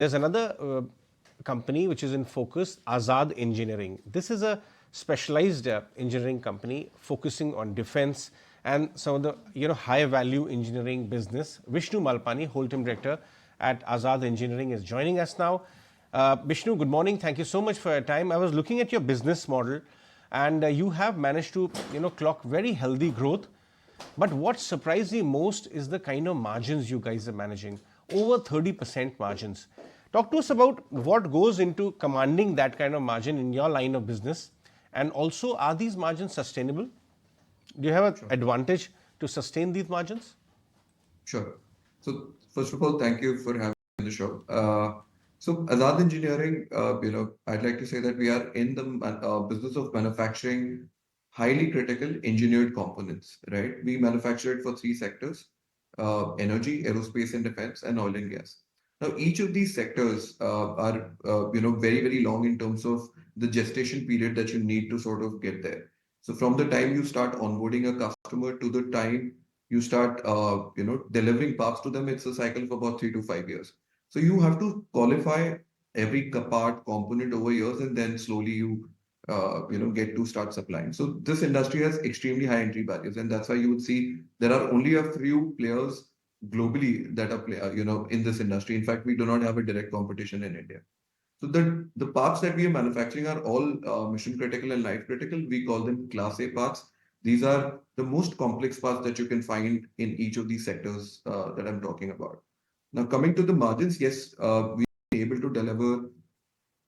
There's another company which is in focus, Azad Engineering. This is a specialized engineering company focusing on defense and some of the high value engineering business. Vishnu Malpani, whole-time director at Azad Engineering, is joining us now. Vishnu, good morning. Thank you so much for your time. I was looking at your business model, and you have managed to clock very healthy growth. But what surprised me most is the kind of margins you guys are managing, over 30% margins. Talk to us about what goes into commanding that kind of margin in your line of business, and also, are these margins sustainable? Do you have an advantage to sustain these margins? Sure. So first of all, thank you for having me on the show. So Azad Engineering, I'd like to say that we are in the business of manufacturing highly critical engineered components, right? We manufacture it for three sectors: energy, aerospace and defense, and oil and gas. Now, each of these sectors are, very, very long in terms of the gestation period that you need to sort of get there. So from the time you start onboarding a customer to the time you start, delivering parts to them, it's a cycle of about 3 to 5 years. So you have to qualify every part component over years, and then slowly get to start supplying. So this industry has extremely high entry barriers, and that's why you would see there are only a few players globally that are in this industry. In fact, we do not have a direct competition in India. So the parts that we are manufacturing are all mission critical and life critical. We call them Class A parts. These are the most complex parts that you can find in each of these sectors that I'm talking about. Now, coming to the margins, yes, we've been able to deliver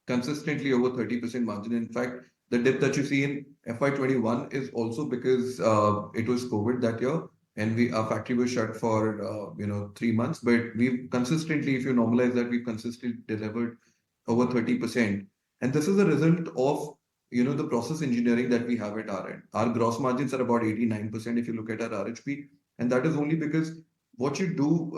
consistently over 30% margin. In fact, the dip that you see in FY21 is also because it was COVID that year, and our factory was shut for 3 months. But we've consistently, if you normalize that, we've consistently delivered over 30%. And this is a result of the process engineering that we have at our end. Our gross margins are about 89% if you look at our RHP, and that is only because what you do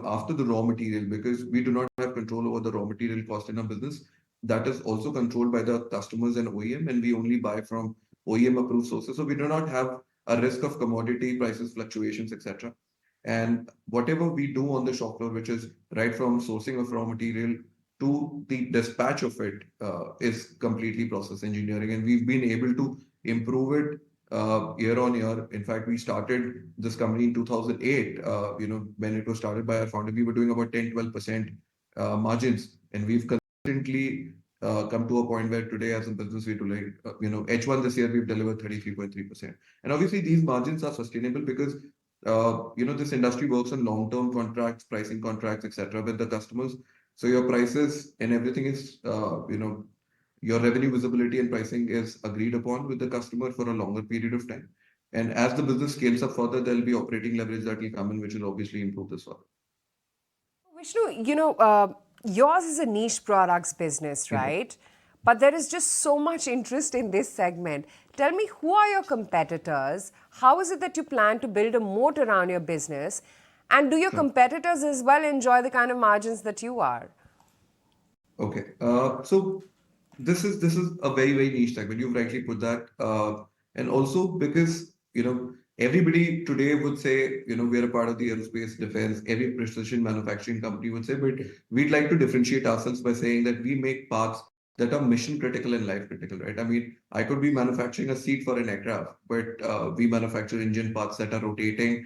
after the raw material, because we do not have control over the raw material cost in our business. That is also controlled by the customers and OEM, and we only buy from OEM approved sources. So we do not have a risk of commodity prices fluctuations, etc. And whatever we do on the shop floor, which is right from sourcing of raw material to the dispatch of it, is completely process engineering, and we've been able to improve it year on year. In fact, we started this company in 2008. When it was started by our founder, we were doing about 10-12% margins, and we've consistently come to a point where today, as a business, we do H1 this year we've delivered 33.3%, and obviously these margins are sustainable because this industry works on long-term contracts, pricing contracts, etc. with the customers. So your prices and everything is, your revenue visibility and pricing is agreed upon with the customer for a longer period of time. And as the business scales up further, there'll be operating leverage that will come in, which will obviously improve this further. Vishnu, yours is a niche products business, right? But there is just so much interest in this segment. Tell me, who are your competitors? How is it that you plan to build a moat around your business? And do your competitors as well enjoy the kind of margins that you are? Okay. So this is a very, very niche segment. You've rightly put that. And also because, everybody today would say, we're a part of the aerospace defense. Every precision manufacturing company would say, but we'd like to differentiate ourselves by saying that we make parts that are mission critical and life critical, right? I mean, I could be manufacturing a seat for an aircraft, but we manufacture engine parts that are rotating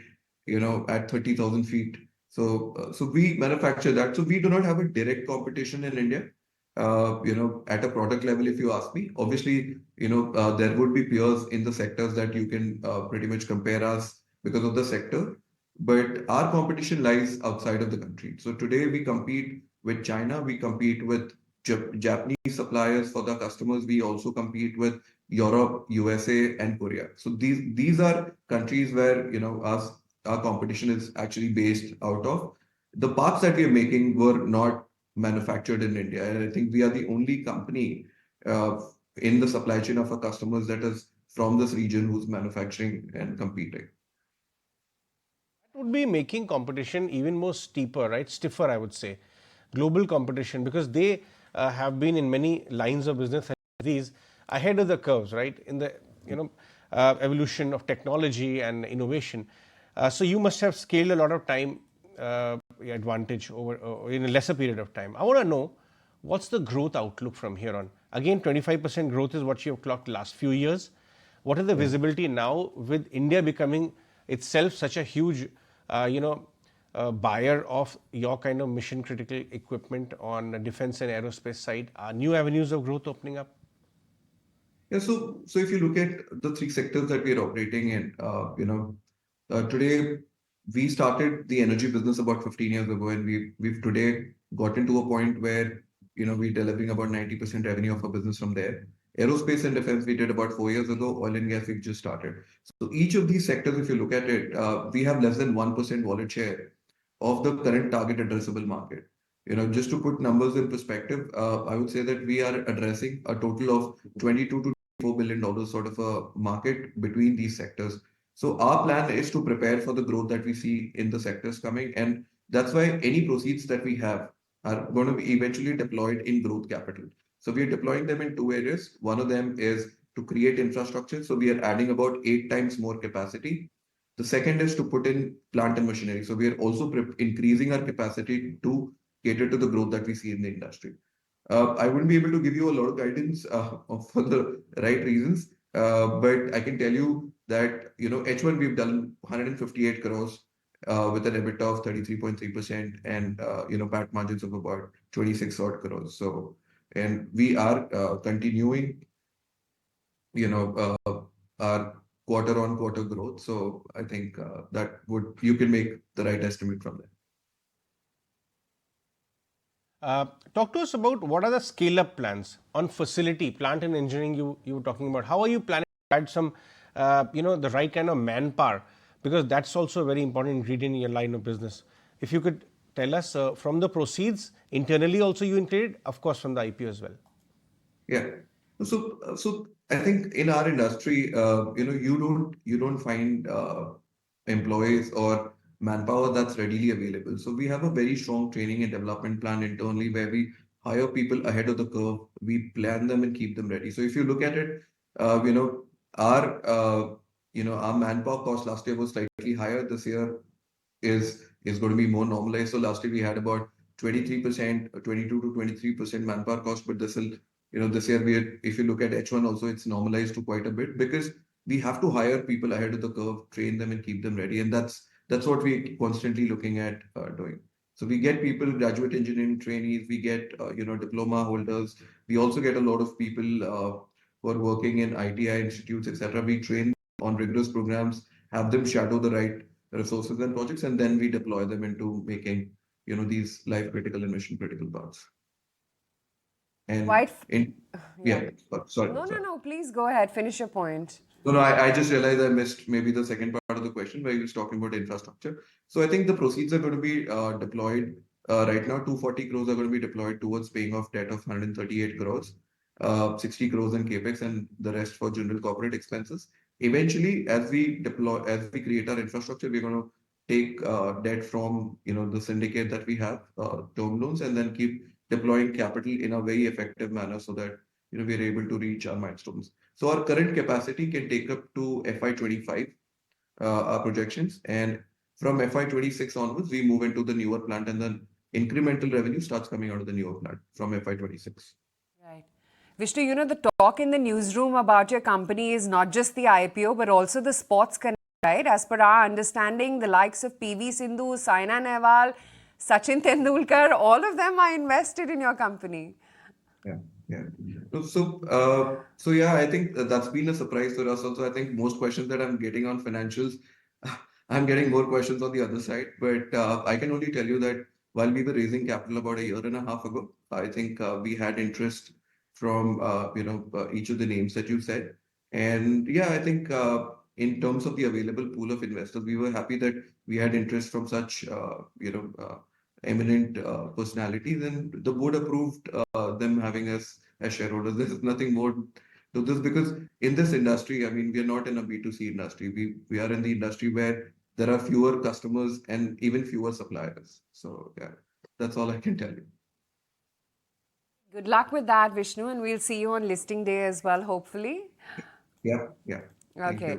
at 30,000 feet. So we manufacture that. So we do not have a direct competition in India, at a product level, if you ask me. Obviously, there would be peers in the sectors that you can pretty much compare us because of the sector. But our competition lies outside of the country. So today we compete with China, we compete with Japanese suppliers for the customers. We also compete with Europe, USA, and Korea. So these are countries where our competition is actually based out of. The parts that we are making were not manufactured in India, and I think we are the only company in the supply chain of our customers that is from this region who's manufacturing and competing. That would be making competition even more steeper, right? Stiffer, I would say. Global competition, because they have been in many lines of business these ahead of the curves, right? In the evolution of technology and innovation. So you must have scaled a lot of time advantage over in a lesser period of time. I want to know what's the growth outlook from here on. Again, 25% growth is what you have clocked last few years. What is the visibility now with India becoming itself such a huge, buyer of your kind of mission critical equipment on the defense and aerospace side? Are new avenues of growth opening up? Yeah, so if you look at the three sectors that we are operating in, today we started the energy business about 15 years ago, and we've today gotten to a point where we're delivering about 90% revenue of our business from there. Aerospace and defense we did about 4 years ago. Oil and gas we just started. So each of these sectors, if you look at it, we have less than 1% wallet share of the current target addressable market. Just to put numbers in perspective, I would say that we are addressing a total of 22 to $4 billion sort of a market between these sectors. So our plan is to prepare for the growth that we see in the sectors coming, and that's why any proceeds that we have are going to be eventually deployed in growth capital. So we are deploying them in two areas. One of them is to create infrastructure. So we are adding about 8 times more capacity. The second is to put in plant and machinery. So we are also increasing our capacity to cater to the growth that we see in the industry. I wouldn't be able to give you a lot of guidance for the right reasons, but I can tell you that H1 we've done 158 crores with an EBITDA of 33.3% and PAT margins of about 26 odd crores. So, and we are continuing our quarter on quarter growth. So I think you can make the right estimate from there. Talk to us about what are the scale-up plans on facility, plant and engineering you were talking about. How are you planning to add some, the right kind of manpower? Because that's also a very important ingredient in your line of business. If you could tell us from the proceeds, internally also you included, of course, from the IPO as well. Yeah. So I think in our industry, you don't find employees or manpower that's readily available. So we have a very strong training and development plan internally where we hire people ahead of the curve. We plan them and keep them ready. So if you look at it, our manpower cost last year was slightly higher. This year is going to be more normalized. So last year we had about 23%, 22 to 23% manpower cost, but this year if you look at H1 also, it's normalized to quite a bit because we have to hire people ahead of the curve, train them and keep them ready. And that's what we're constantly looking at doing. So we get people, graduate engineering trainees, we get, diploma holders. We also get a lot of people who are working in ITI institutes, etc. We train on rigorous programs, have them shadow the right resources and projects, and then we deploy them into making, these life critical and mission critical parts. And sorry. No, please go ahead. Finish your point. No, I just realized I missed maybe the second part of the question where he was talking about infrastructure. So I think the proceeds are going to be deployed right now. 240 crores are going to be deployed towards paying off debt of 138 crores, 60 crores in capex, and the rest for general corporate expenses. Eventually, as we create our infrastructure, we're going to take debt from the syndicate that we have, term loans, and then keep deploying capital in a very effective manner so that we are able to reach our milestones. So our current capacity can take up to FY25, our projections, and from FY26 onwards, we move into the newer plant, and then incremental revenue starts coming out of the newer plant from FY26. Right. Vishnu, the talk in the newsroom about your company is not just the IPO, but also the sports connect, right? As per our understanding, the likes of PV Sindhu, Saina Nehwal, Sachin Tendulkar, all of them are invested in your company. Yeah. So yeah, I think that's been a surprise for us also. I think most questions that I'm getting on financials, I'm getting more questions on the other side. But I can only tell you that while we were raising capital about a year and a half ago, I think we had interest from each of the names that you said. And yeah, I think in terms of the available pool of investors, we were happy that we had interest from such eminent personalities, and the board approved them having us as shareholders. There's nothing more to this because in this industry, I mean, we are not in a B2C industry. We are in the industry where there are fewer customers and even fewer suppliers. So yeah, that's all I can tell you. Good luck with that, Vishnu, and we'll see you on listing day as well, hopefully. Yeah. Okay.